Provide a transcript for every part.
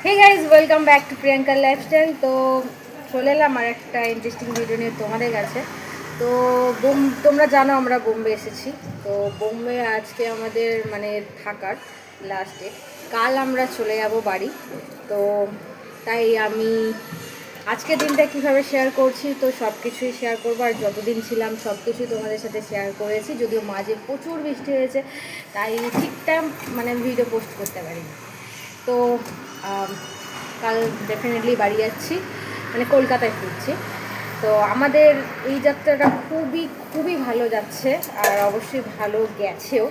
Hey guys, welcome back to Priyanka lifestyle. তো চলে এলাম আর একটা ইন্টারেস্টিং ভিডিও নিয়ে তোমাদের কাছে। তো তোমরা জানো আমরা বোম্বে এসেছি। তো বোম্বে আজকে আমাদের মানে থাকার লাস্টে, কাল আমরা চলে যাব বাড়ি। তো তাই আমি আজকের দিনটা কীভাবে শেয়ার করছি, তো সব কিছুই শেয়ার করবো। আর যতদিন ছিলাম সব কিছুই তোমাদের সাথে শেয়ার করেছি, যদিও মাঝে প্রচুর বৃষ্টি হয়েছে, তাই ঠিক টাইম মানে ভিডিও পোস্ট করতে পারিনি। তো কাল ডেফিনেটলি বাড়ি যাচ্ছি, মানে কলকাতায় ফিরছি। তো আমাদের এই যাত্রাটা খুবই খুবই ভালো যাচ্ছে, আর অবশ্যই ভালো গেছেও।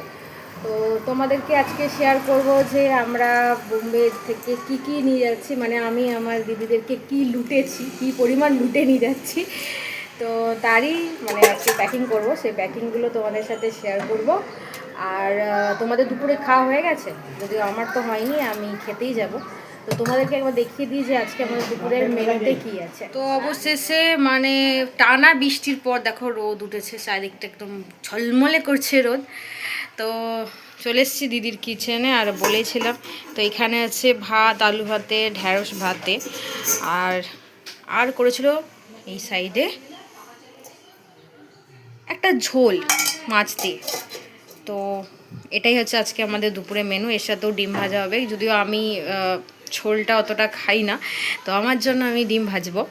তো তোমাদেরকে আজকে শেয়ার করব যে আমরা বোম্বে থেকে কি কি নিয়ে যাচ্ছি, মানে আমি আমার দিদিদেরকে কি লুটেছি, কি পরিমাণ লুটে নিয়ে যাচ্ছি। তো তারই মানে আজকে প্যাকিং করব, সেই প্যাকিংগুলো তোমাদের সাথে শেয়ার করব। আর তোমাদের দুপুরে খাওয়া হয়ে গেছে? যদিও আমার তো হয়নি, আমি খেতেই যাব। তো তোমাদেরকে একবার দেখিয়ে দিই যে আজকে আমাদের দুপুরের মেনুতে কী আছে। তো অবশেষে মানে টানা বৃষ্টির পর দেখো রোদ উঠেছে, চারিদিকটা একদম ঝলমলে করছে রোদ। তো চলে এসেছি দিদির কিচেনে, আর বলেছিলাম তো এখানে আছে ভাত, আলু ভাতে, ঢ্যাঁড়স ভাতে, আর আর করেছিল এই সাইডে একটা ঝোল মাছ দিয়ে। তো এটাই হচ্ছে আজকে আমাদের দুপুরে মেনু। এর সাথেও ডিম ভাজা হবে, যদিও আমি ঝোলটা অতটা খাই না, তো আমার জন্য আমি ডিম ভাজবো।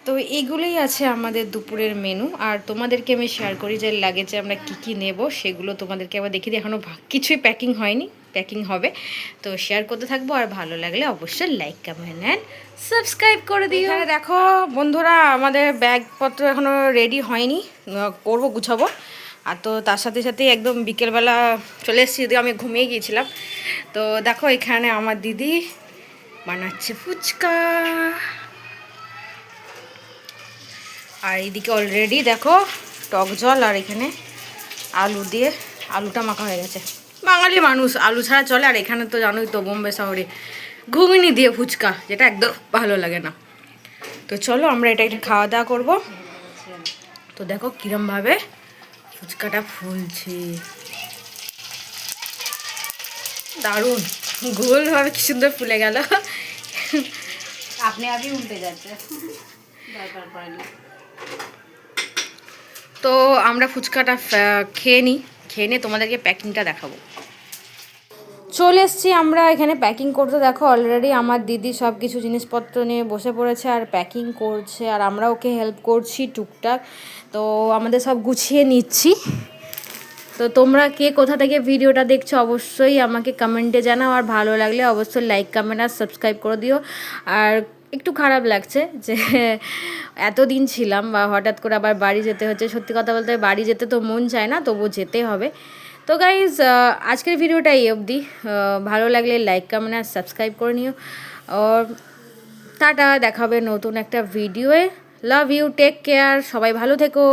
তো এইগুলোই আছে আমাদের দুপুরের মেনু। আর তোমাদেরকে আমি শেয়ার করি যে লাগেজে আমরা কি কি নেব, সেগুলো তোমাদেরকে আবার দেখিয়ে দিই। এখনও কিছুই প্যাকিং হয়নি, প্যাকিং হবে। তো শেয়ার করতে থাকবো, আর ভালো লাগলে অবশ্যই লাইক, কমেন্ট অ্যান্ড সাবস্ক্রাইব করে দিও। এখানে দেখো বন্ধুরা, আমাদের ব্যাগপত্র এখনও রেডি হয়নি, করবো, গুছাবো। আর তো তার সাথে সাথে একদম বিকেলবেলা চলে এসেছি, যদিও আমি ঘুমিয়ে গিয়েছিলাম। তো দেখো এখানে আমার দিদি বানাচ্ছে ফুচকা, আর এইদিকে অলরেডি দেখো টক জল, আর এখানে আলু দিয়ে আলুটা মাখা হয়ে গেছে। বাঙালি মানুষ আলু ছাড়া চলে, আর এখানে তো জানোই তো বোম্বে শহরে ঘুগনি দিয়ে ফুচকা, যেটা একদম ভালো লাগে না। তো চলো আমরা এটা একটু খাওয়া দাওয়া করবো। তো দেখো কিরমভাবে ফুচকাটা ফুলছে, দারুণ গোলভাবে কি সুন্দর ফুলে গেল। আপনি আগে উল্টে যাচ্ছে, দরকার পড়েনি। তো আমরা ফুচকাটা খেয়ে নিয়ে তোমাদেরকে প্যাকিংটা দেখাবো। চলে এসেছি আমরা এখানে প্যাকিং করতে। দেখো অলরেডি আমার দিদি সব কিছু জিনিসপত্র নিয়ে বসে পড়েছে আর প্যাকিং করছে, আর আমরা ওকে হেল্প করছি টুকটাক। তো আমাদের সব গুছিয়ে নিচ্ছি। তো তোমরা কে কোথা থেকে ভিডিওটা দেখছো অবশ্যই আমাকে কমেন্টে জানাও, আর ভালো লাগলে অবশ্যই লাইক, কমেন্ট আর সাবস্ক্রাইব করে দিও। আর একটু খারাপ লাগছে যে এতদিন ছিলাম বা হঠাৎ করে আবার বাড়ি যেতে হচ্ছে। সত্যি কথা বলতে বাড়ি যেতে তো মন চায় না, তবু যেতে হবে। তো গাইজ, আজকের ভিডিওটা এই অবধি। ভালো লাগলে লাইক, কমেন্ট আর সাবস্ক্রাইব করে নিও। আর টাটা, দেখা হবে নতুন একটা ভিডিওয়ে। লাভ ইউ, টেক কেয়ার, সবাই ভালো থেকো।